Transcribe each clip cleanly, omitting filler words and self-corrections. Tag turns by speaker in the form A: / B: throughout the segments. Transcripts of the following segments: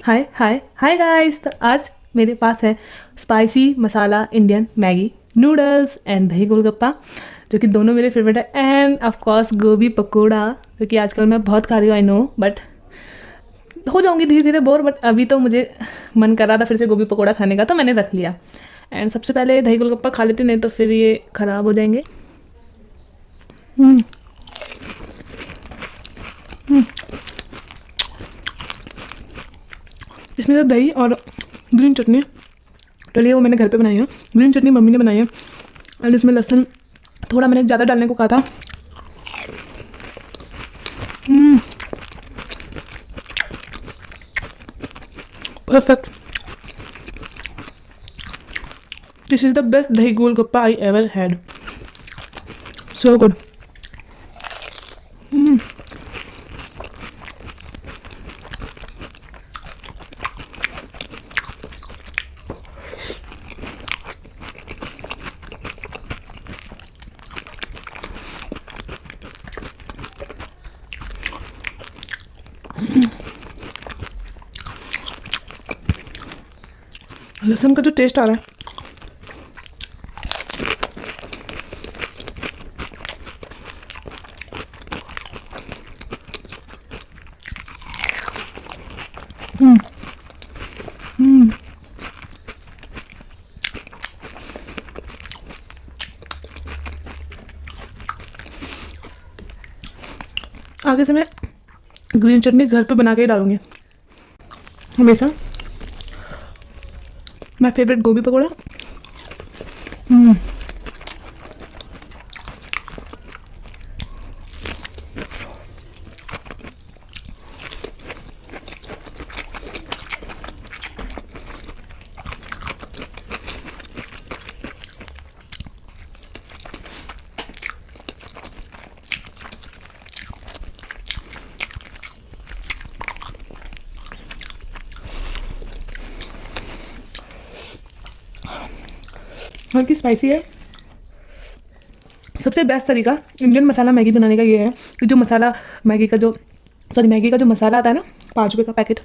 A: हाय हाय hi guys. तो आज मेरे पास है spicy masala Indian Maggi noodles and दही गोलगप्पा, जो कि दोनों मेरे फेवरेट है। एंड ऑफ कोर्स गोभी पकौड़ा, जो कि आजकल मैं बहुत खा रही हूँ। आई नो, बट हो जाऊंगी धीरे धीरे बोर। बट अभी तो मुझे मन कर रहा था फिर से गोभी पकौड़ा खाने का, तो मैंने रख लिया। एंड सबसे पहले दही गोलगप्पा खा लेती, नहीं तो फिर ये ख़राब हो जाएंगे। हम्म, हम्म। इसमें तो दही और ग्रीन चटनी डली है, वो मैंने घर पे बनाई है। ग्रीन चटनी मम्मी ने बनाई है। और इसमें लहसुन थोड़ा मैंने ज़्यादा डालने को कहा था। Perfect. This is the best dahi golgappa I ever had. So good. लहसुन का जो टेस्ट आ रहा है, आगे से मैं ग्रीन चटनी घर पे बना के ही डालूंगी हमेशा। माय फेवरेट गोभी पकौड़ा। हल्की स्पाइसी है। सबसे बेस्ट तरीका इंडियन मसाला मैगी बनाने का ये है कि जो मसाला मैगी का जो मैगी का जो मसाला आता है ना, 5 रुपये का पैकेट,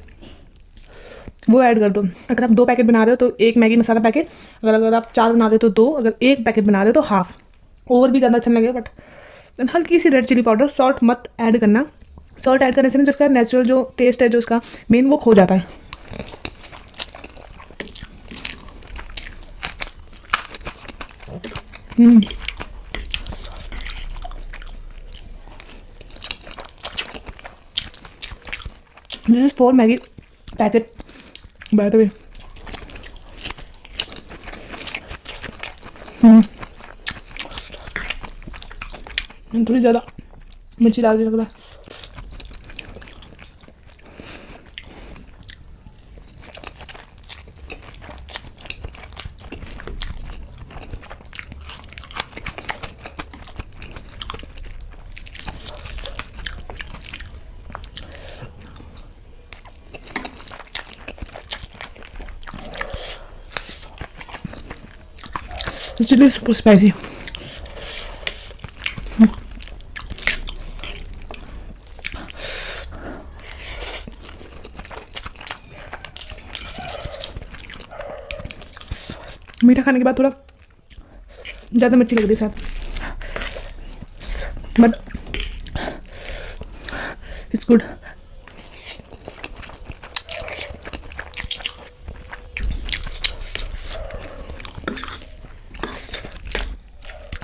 A: वो ऐड कर दो। अगर आप 2 पैकेट बना रहे हो तो 1 मैगी मसाला पैकेट, अगर आप 4 बना रहे हो तो 2, अगर 1 पैकेट बना रहे हो तो हाफ। ओवर भी ज़्यादा अच्छा लगेगा। बट हल्की सी रेड चिली पाउडर, सॉल्ट मत ऐड करना। सॉल्ट ऐड करने से ना जिसका नेचुरल जो टेस्ट है, जो उसका मेन, वो खो जाता है। This is 4 Maggi packet, by the way. थोड़ी ज़्यादा मिर्ची डाल के लग रहा है। The chili is super spicy. मीठा खाने के बाद थोड़ा ज़्यादा मिर्ची लग रही है साथ, but it's good.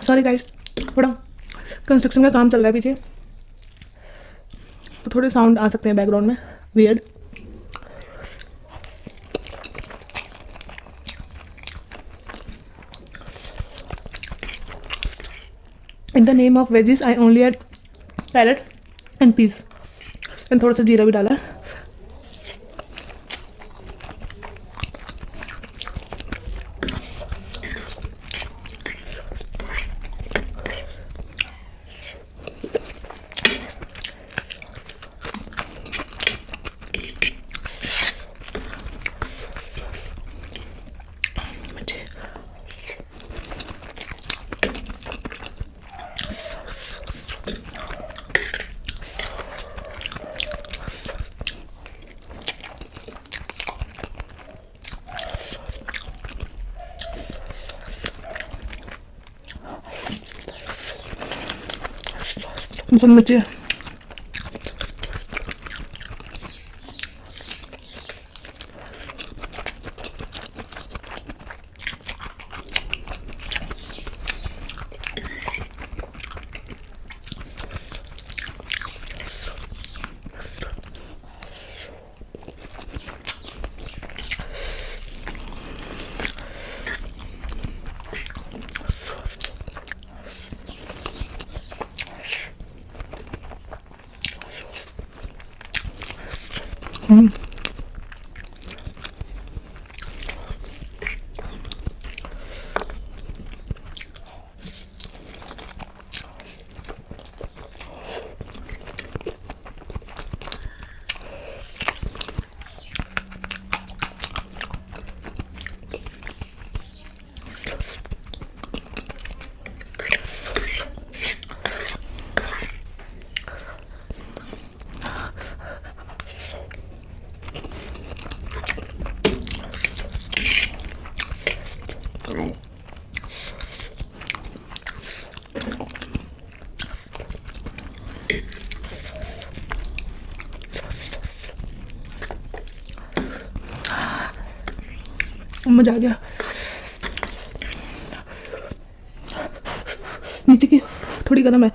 A: Sorry guys, थोड़ा कंस्ट्रक्शन का काम चल रहा है पीछे, तो थोड़े साउंड आ सकते हैं बैकग्राउंड में, weird. In the name of veggies I only add carrot and peas, and थोड़ा सा जीरा भी डाला है। बहुत मची है। मजा आ गया। नीचे की थोड़ी गर्म है।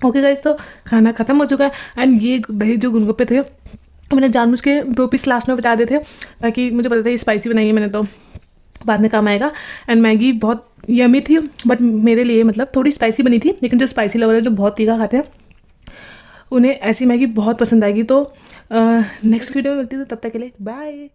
A: ओके गाइस, तो खाना ख़त्म हो चुका है। एंड ये दही जो गोलगप्पे थे मैंने जानबूझ के 2 पीस लास्ट में बचा दिए थे, ताकि मुझे पता था ये स्पाइसी बनाई है मैंने, तो बाद में काम आएगा। एंड मैगी बहुत यमी थी, बट मेरे लिए मतलब थोड़ी स्पाइसी बनी थी, लेकिन जो स्पाइसी लवर है, जो बहुत तीखा खाते हैं, उन्हें ऐसी मैगी बहुत पसंद आएगी। तो नेक्स्ट वीडियो में मिलती है, तो तब तक के लिए बाय।